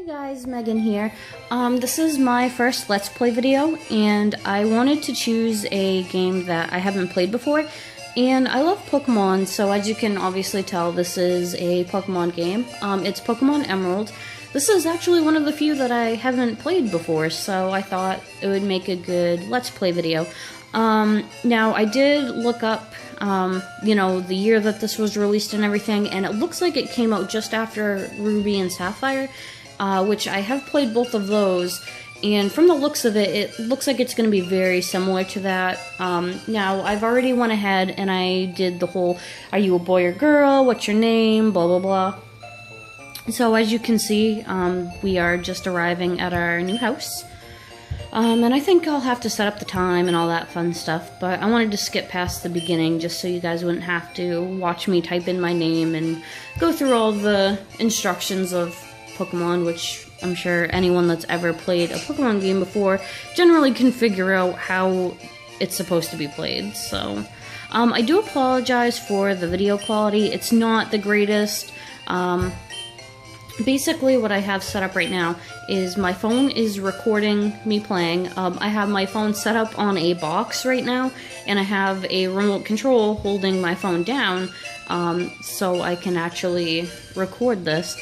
Hey guys, Megan here. This is my first Let's Play video, and I wanted to choose a game that I haven't played before, and I love Pokemon, so as you can obviously tell, this is a Pokemon game. It's Pokemon Emerald. This is actually one of the few that I haven't played before, so I thought it would make a good Let's Play video. Now, I did look up, the year that this was released and everything, and it looks like it came out just after Ruby and Sapphire, which I have played both of those, and from the looks of it, it looks like it's going to be very similar to that. Now, I've already went ahead and I did the whole, are you a boy or girl, what's your name, blah blah blah. So as you can see, we are just arriving at our new house. And I think I'll have to set up the time and all that fun stuff, but I wanted to skip past the beginning just so you guys wouldn't have to watch me type in my name and go through all the instructions of Pokemon, which I'm sure anyone that's ever played a Pokemon game before generally can figure out how it's supposed to be played. So, I do apologize for the video quality. It's not the greatest. Basically, what I have set up right now is my phone is recording me playing. I have my phone set up on a box right now, and I have a remote control holding my phone down, so I can actually record this.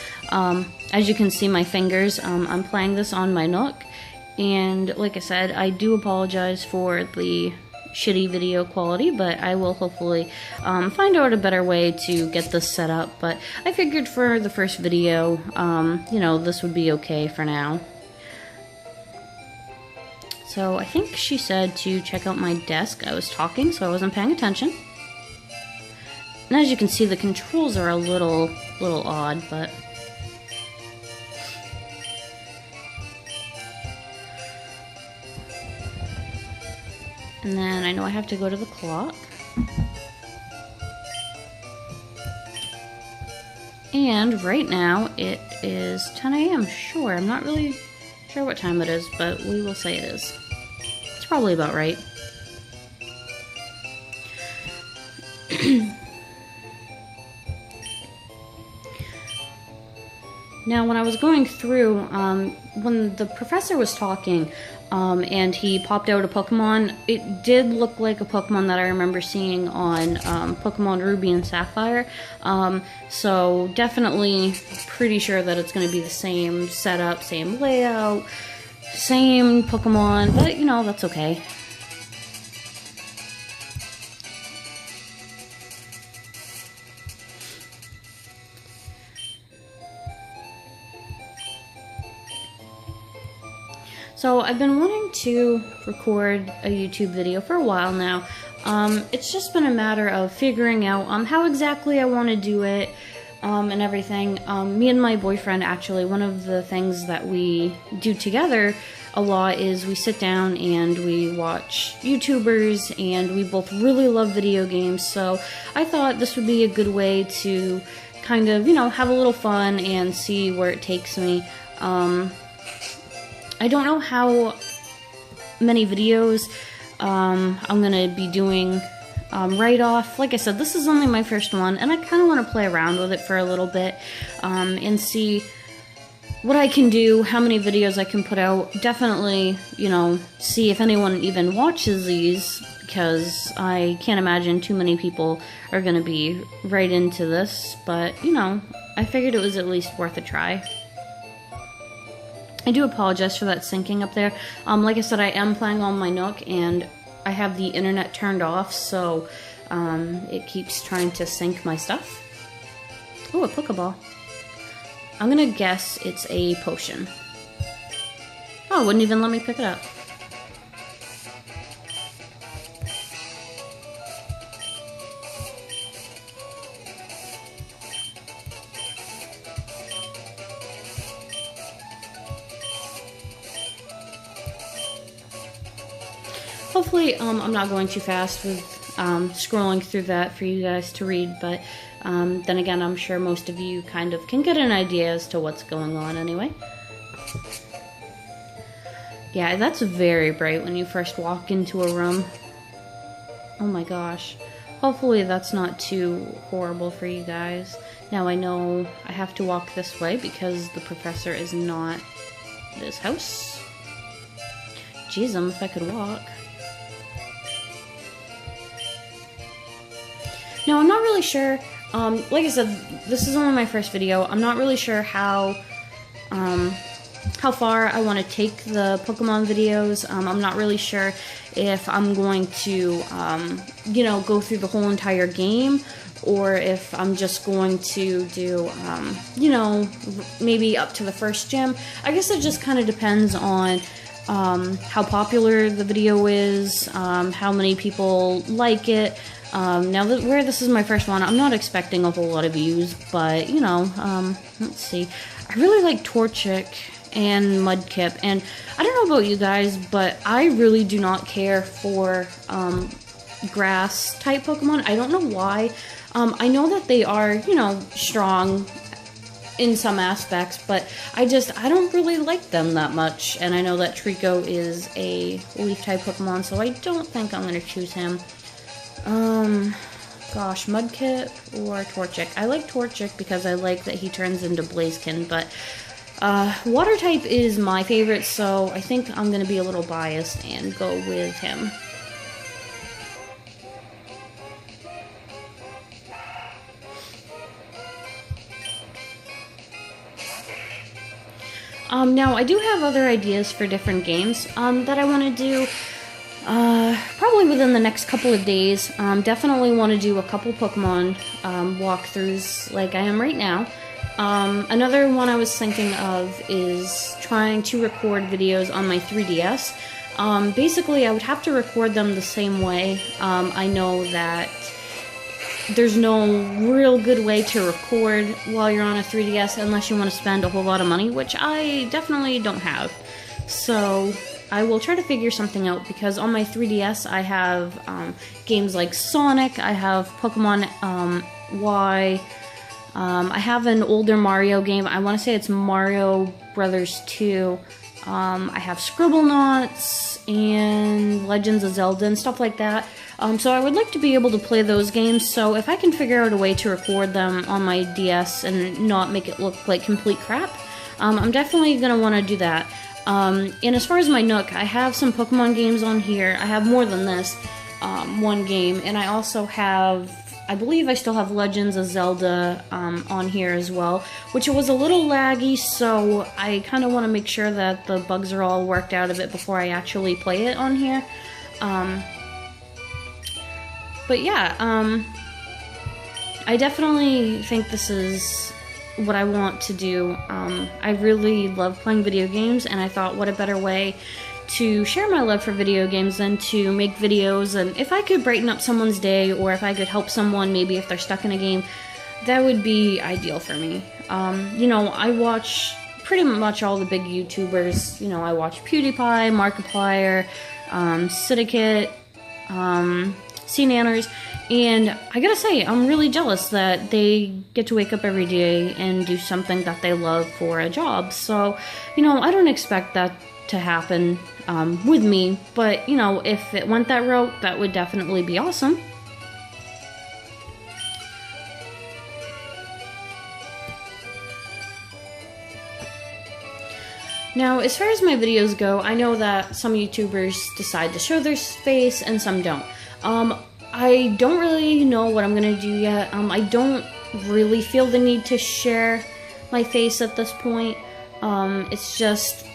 As you can see my fingers, I'm playing this on my Nook, and like I said, I do apologize for the shitty video quality, but I will hopefully find out a better way to get this set up. But I figured for the first video, this would be okay for now. So I think she said to check out my desk. I was talking, so I wasn't paying attention. And as you can see, the controls are a little odd, but and then I know I have to go to the clock. And right now it is 10 a.m. Sure, I'm not really sure what time it is, but we will say it is. It's probably about right. Now, when I was going through, when the professor was talking, and he popped out a Pokemon, it did look like a Pokemon that I remember seeing on Pokemon Ruby and Sapphire. So definitely pretty sure that it's going to be the same setup, same layout, same Pokemon, but that's okay. So I've been wanting to record a YouTube video for a while now. It's just been a matter of figuring out how exactly I want to do it and everything. Me and my boyfriend, actually, one of the things that we do together a lot is we sit down and we watch YouTubers, and we both really love video games, so I thought this would be a good way to kind of, have a little fun and see where it takes me. I don't know how many videos I'm going to be doing right off. Like I said, this is only my first one, and I kind of want to play around with it for a little bit and see what I can do, how many videos I can put out. Definitely, see if anyone even watches these, because I can't imagine too many people are going to be right into this, but, I figured it was at least worth a try. I do apologize for that syncing up there. Like I said, I am playing on my Nook, and I have the internet turned off, so it keeps trying to sync my stuff. Oh, a Pokeball. I'm gonna guess it's a potion. Oh, it wouldn't even let me pick it up. Hopefully, I'm not going too fast with scrolling through that for you guys to read, but then again, I'm sure most of you kind of can get an idea as to what's going on anyway. Yeah, that's very bright when you first walk into a room. Oh my gosh. Hopefully that's not too horrible for you guys. Now I know I have to walk this way because the professor is not at his house. Jeez, if I could walk. Now I'm not really sure, like I said, this is only my first video. I'm not really sure how far I want to take the Pokemon videos. I'm not really sure if I'm going to, you know, go through the whole entire game, or if I'm just going to do, you know, maybe up to the first gym. I guess it just kind of depends on how popular the video is, how many people like it. Now, where this is my first one, I'm not expecting a whole lot of views, but, you know, let's see. I really like Torchic and Mudkip, and I don't know about you guys, but I really do not care for grass-type Pokemon. I don't know why. I know that they are, you know, strong in some aspects, but I don't really like them that much, and I know that Trico is a leaf-type Pokemon, so I don't think I'm going to choose him. Gosh, Mudkip or Torchic. I like Torchic because I like that he turns into Blaziken, but Water type is my favorite, so I think I'm going to be a little biased and go with him. Now, I do have other ideas for different games that I want to do. Probably within the next couple of days. Definitely want to do a couple Pokemon walkthroughs like I am right now. Another one I was thinking of is trying to record videos on my 3DS. Basically, I would have to record them the same way. I know that there's no real good way to record while you're on a 3DS unless you want to spend a whole lot of money, which I definitely don't have. So I will try to figure something out, because on my 3DS I have games like Sonic, I have Pokemon Y, I have an older Mario game. I want to say it's Mario Brothers 2. I have Scribblenauts and Legends of Zelda and stuff like that. So I would like to be able to play those games, so if I can figure out a way to record them on my DS and not make it look like complete crap, I'm definitely going to want to do that. And as far as my Nook, I have some Pokemon games on here. I have more than this, one game, and I also have, I believe I still have Legends of Zelda on here as well, which was a little laggy, so I kind of want to make sure that the bugs are all worked out a bit before I actually play it on here. But yeah, I definitely think this is what I want to do. I really love playing video games, and I thought what a better way to share my love for video games than to make videos. And if I could brighten up someone's day, or if I could help someone maybe if they're stuck in a game, that would be ideal for me. You know, I watch pretty much all the big YouTubers. You know, I watch PewDiePie, Markiplier, Syndicate, CNanners, and I gotta say, I'm really jealous that they get to wake up every day and do something that they love for a job. So, you know, I don't expect that to happen with me, but, you know, if it went that route, that would definitely be awesome. Now, as far as my videos go, I know that some YouTubers decide to show their face and some don't. I don't really know what I'm gonna do yet. I don't really feel the need to share my face at this point. It's just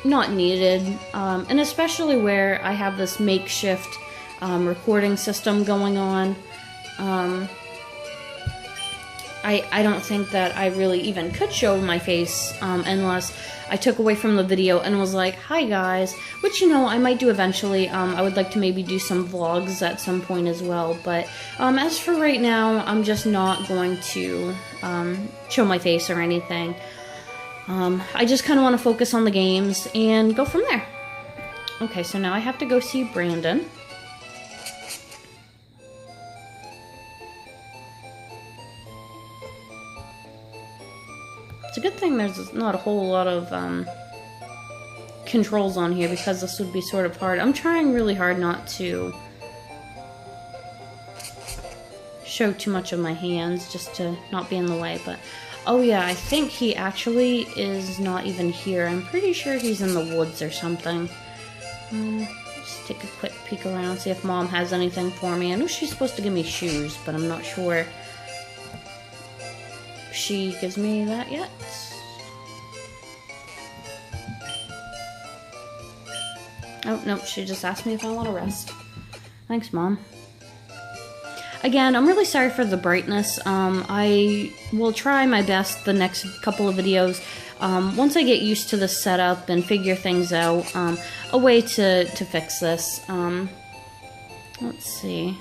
not needed, and especially where I have this makeshift recording system going on. I don't think that I really even could show my face unless I took away from the video and was like, hi guys, which, you know, I might do eventually. I would like to maybe do some vlogs at some point as well, but as for right now, I'm just not going to show my face or anything. I just kind of want to focus on the games and go from there. Okay, so now I have to go see Brandon. It's a good thing there's not a whole lot of controls on here, because this would be sort of hard. I'm trying really hard not to show too much of my hands just to not be in the way, but oh yeah, I think he actually is not even here. I'm pretty sure he's in the woods or something. Just take a quick peek around, see if Mom has anything for me. I know she's supposed to give me shoes, but I'm not sure if she gives me that yet. Oh, no, she just asked me if I want to rest. Thanks, Mom. Again, I'm really sorry for the brightness. I will try my best the next couple of videos. Once I get used to the setup and figure things out, a way to fix this. Let's see.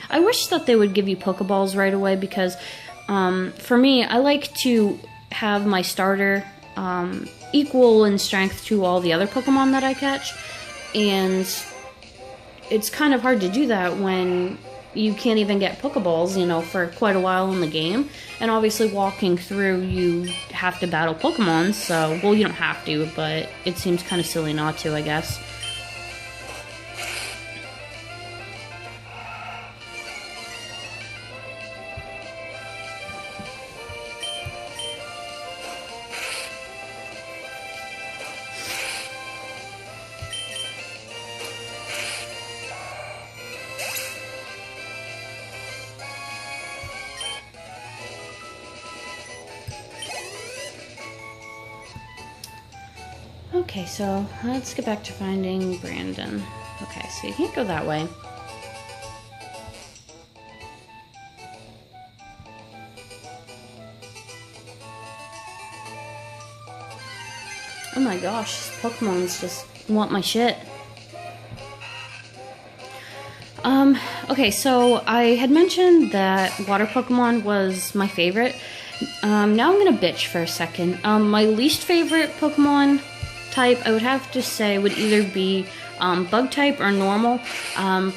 I wish that they would give you Pokeballs right away because, for me, I like to have my starter equal in strength to all the other Pokemon that I catch, and it's kind of hard to do that when you can't even get Pokeballs, you know, for quite a while in the game. And obviously walking through, you have to battle Pokemon, so, well, you don't have to, but it seems kind of silly not to, I guess. Okay, so let's get back to finding Brandon. Okay, so you can't go that way. Oh my gosh, Pokemon's just want my shit. Okay, so I had mentioned that water Pokemon was my favorite. Now I'm gonna bitch for a second. My least favorite Pokemon type, I would have to say, would either be bug type or normal.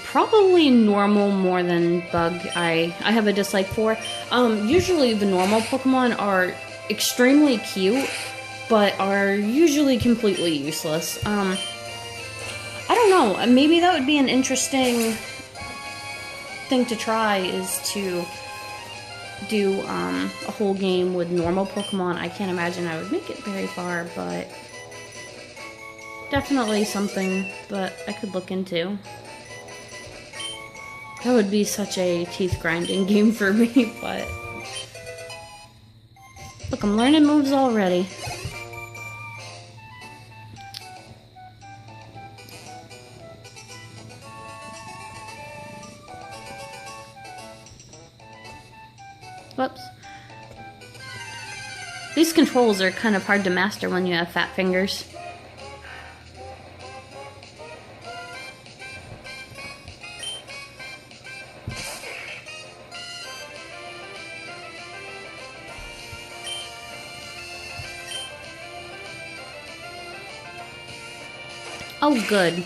Probably normal more than bug. I have a dislike for. Usually the normal Pokemon are extremely cute, but are usually completely useless. I don't know, maybe that would be an interesting thing to try, is to do a whole game with normal Pokemon. I can't imagine I would make it very far, but definitely something that I could look into. That would be such a teeth-grinding game for me, but look, I'm learning moves already. Whoops. These controls are kind of hard to master when you have fat fingers. Oh, good.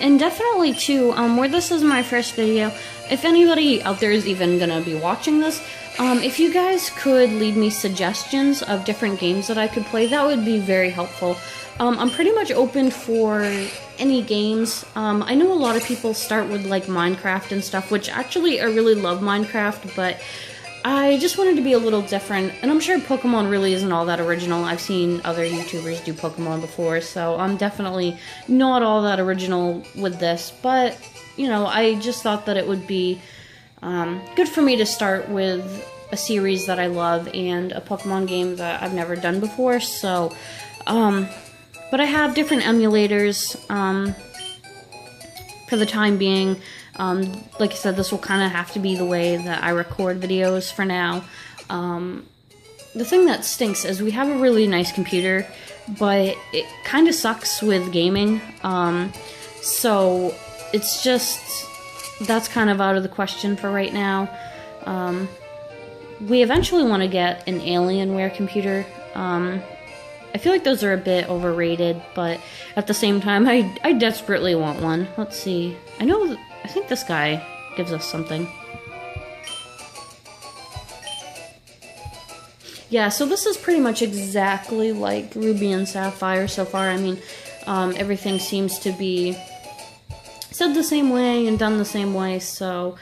And definitely too, where this is my first video, if anybody out there is even gonna be watching this, if you guys could leave me suggestions of different games that I could play, that would be very helpful. I'm pretty much open for any games. I know a lot of people start with like Minecraft and stuff, which actually I really love Minecraft, but I just wanted to be a little different, and I'm sure Pokemon really isn't all that original. I've seen other YouTubers do Pokemon before, so I'm definitely not all that original with this, but, you know, I just thought that it would be good for me to start with a series that I love and a Pokemon game that I've never done before, so, but I have different emulators, for the time being. Like I said, this will kind of have to be the way that I record videos for now. The thing that stinks is we have a really nice computer, but it kind of sucks with gaming. So it's just, that's kind of out of the question for right now. We eventually want to get an Alienware computer. I feel like those are a bit overrated, but at the same time, I desperately want one. Let's see. I think this guy gives us something. yeah, so this is pretty much exactly like Ruby and Sapphire so far. I mean, everything seems to be said the same way and done the same way, so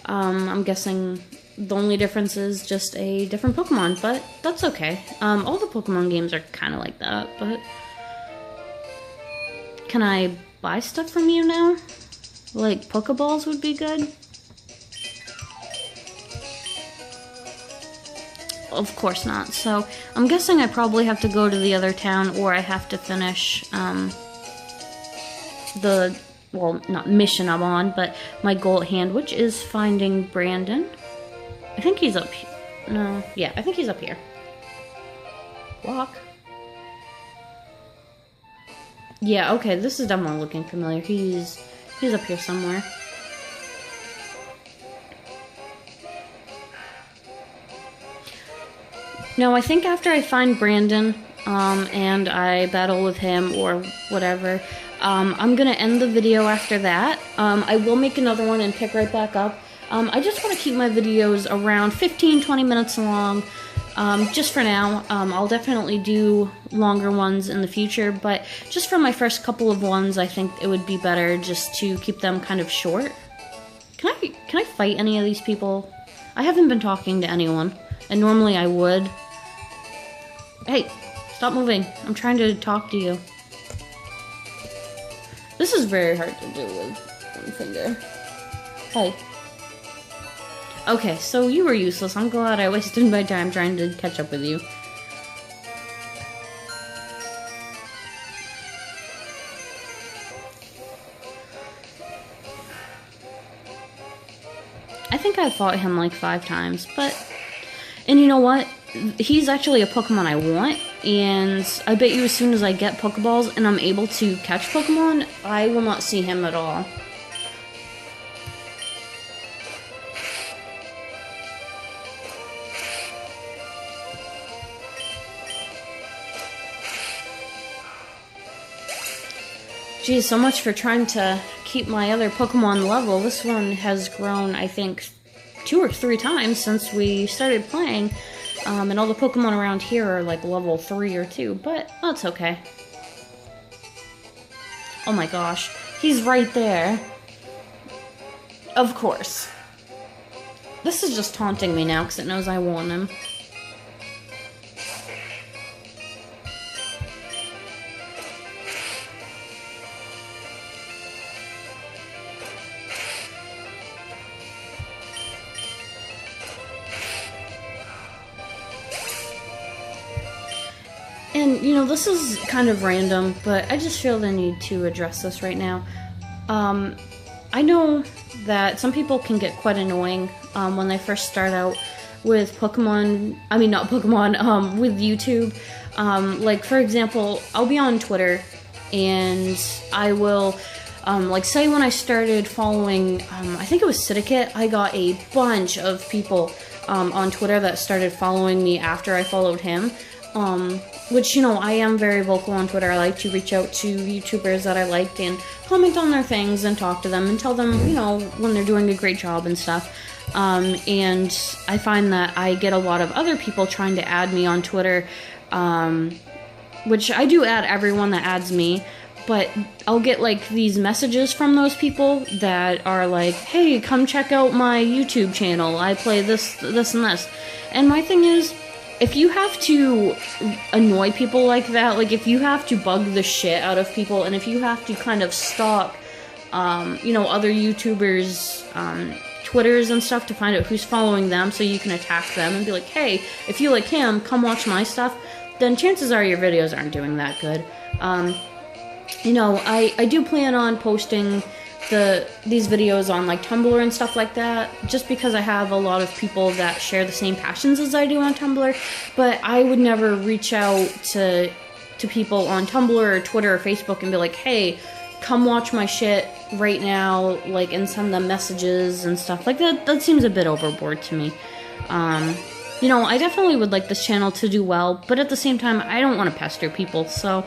I'm guessing the only difference is just a different Pokemon, but that's okay. All the Pokemon games are kind of like that, but... Can I buy stuff from you now? Like, Pokeballs would be good? Of course not. So, I'm guessing I probably have to go to the other town, or I have to finish, the, well, not mission I'm on, but my goal at hand, which is finding Brandon. I think he's up here. No, yeah, I think he's up here. Walk. Yeah, okay, this is definitely looking familiar. He's up here somewhere. No, I think after I find Brandon, and I battle with him or whatever, I'm gonna end the video after that. I will make another one and pick right back up. I just want to keep my videos around 15-20 minutes long, just for now. I'll definitely do longer ones in the future, but just for my first couple of ones, I think it would be better just to keep them kind of short. Can I fight any of these people? I haven't been talking to anyone, and normally I would. Hey, stop moving. I'm trying to talk to you. This is very hard to do with one finger. Hey. Okay, so you were useless. I'm glad I wasted my time trying to catch up with you. I think I fought him like 5 times, but... And you know what? He's actually a Pokemon I want, and I bet you as soon as I get Pokeballs and I'm able to catch Pokemon, I will not see him at all. Geez, so much for trying to keep my other Pokemon level. This one has grown, I think, 2 or 3 times since we started playing. And all the Pokemon around here are like level 3 or 2, but that's okay. Oh my gosh, he's right there. Of course. This is just taunting me now because it knows I want him. And, you know, this is kind of random, but I just feel the need to address this right now. I know that some people can get quite annoying when they first start out with Pokemon, I mean not Pokemon, with YouTube. Like, for example, I'll be on Twitter, and I will, like, say when I started following, I think it was Syndicate, I got a bunch of people on Twitter that started following me after I followed him. Which, you know, I am very vocal on Twitter. I like to reach out to YouTubers that I liked and comment on their things and talk to them and tell them, you know, when they're doing a great job and stuff. And I find that I get a lot of other people trying to add me on Twitter, which I do add everyone that adds me, but I'll get, like, these messages from those people that are like, hey, come check out my YouTube channel. I play this, and this. And my thing is, if you have to annoy people like that, like if you have to bug the shit out of people, and if you have to kind of stalk, you know, other YouTubers' Twitters and stuff to find out who's following them so you can attack them and be like, hey, if you like him, come watch my stuff, then chances are your videos aren't doing that good. You know, I do plan on posting these videos on like Tumblr and stuff like that, just because I have a lot of people that share the same passions as I do on Tumblr, but I would never reach out to people on Tumblr or Twitter or Facebook and be like, hey, come watch my shit right now, like, and send them messages and stuff like that. That seems a bit overboard to me. You know, I definitely would like this channel to do well, but at the same time, I don't want to pester people, so,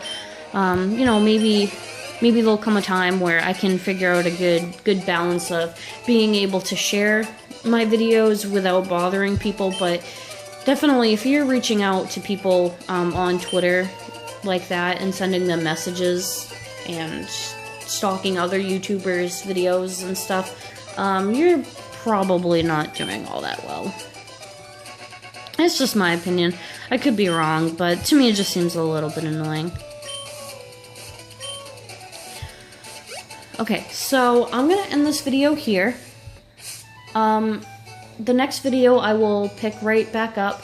you know, maybe there'll come a time where I can figure out a good balance of being able to share my videos without bothering people, but definitely, if you're reaching out to people on Twitter like that and sending them messages and stalking other YouTubers' videos and stuff, you're probably not doing all that well. It's just my opinion. I could be wrong, but to me it just seems a little bit annoying. Okay, so I'm gonna end this video here. The next video I will pick right back up.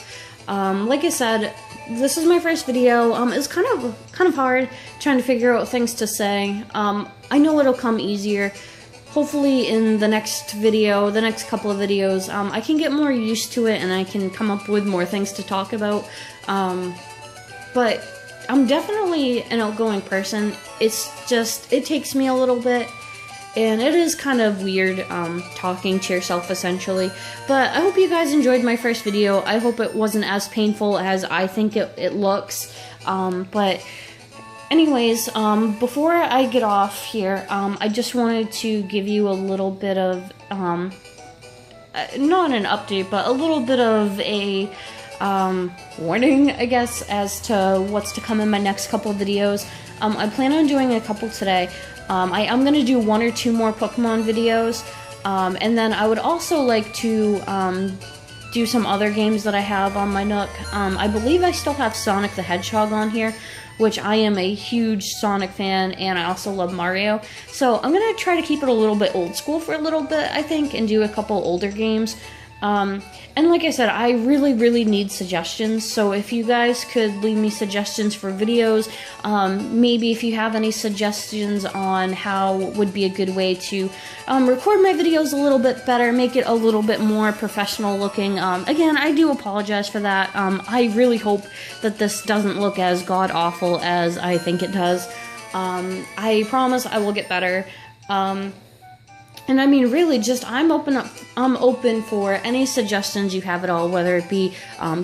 Like I said, this is my first video. It's kind of hard trying to figure out things to say. I know it'll come easier. Hopefully in the next video, the next couple of videos, I can get more used to it and I can come up with more things to talk about. But I'm definitely an outgoing person. It's just, it takes me a little bit. And it is kind of weird talking to yourself, essentially. But I hope you guys enjoyed my first video. I hope it wasn't as painful as I think it looks. But anyways, before I get off here, I just wanted to give you a little bit of, not an update, but a little bit of a warning, I guess, as to what's to come in my next couple of videos. I plan on doing a couple today. I am going to do 1 or 2 more Pokemon videos, and then I would also like to do some other games that I have on my Nook. I believe I still have Sonic the Hedgehog on here, which I am a huge Sonic fan, and I also love Mario. So I'm going to try to keep it a little bit old school for a little bit, I think, and do a couple older games. And like I said, I really need suggestions, so if you guys could leave me suggestions for videos, maybe if you have any suggestions on how would be a good way to record my videos a little bit better, make it a little bit more professional looking. Again, I do apologize for that. I really hope that this doesn't look as god-awful as I think it does. I promise I will get better. And I mean, really, just I'm open for any suggestions you have at all, whether it be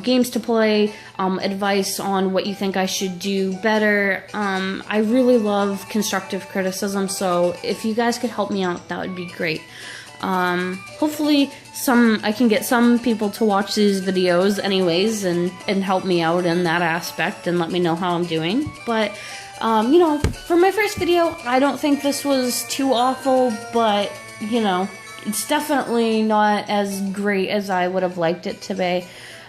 games to play, advice on what you think I should do better. I really love constructive criticism, so if you guys could help me out, that would be great. Hopefully, I can get some people to watch these videos anyways, and help me out in that aspect and let me know how I'm doing. But you know, for my first video, I don't think this was too awful, but you know, it's definitely not as great as I would have liked it to be.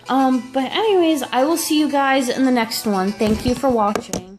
But anyways, I will see you guys in the next one. Thank you for watching.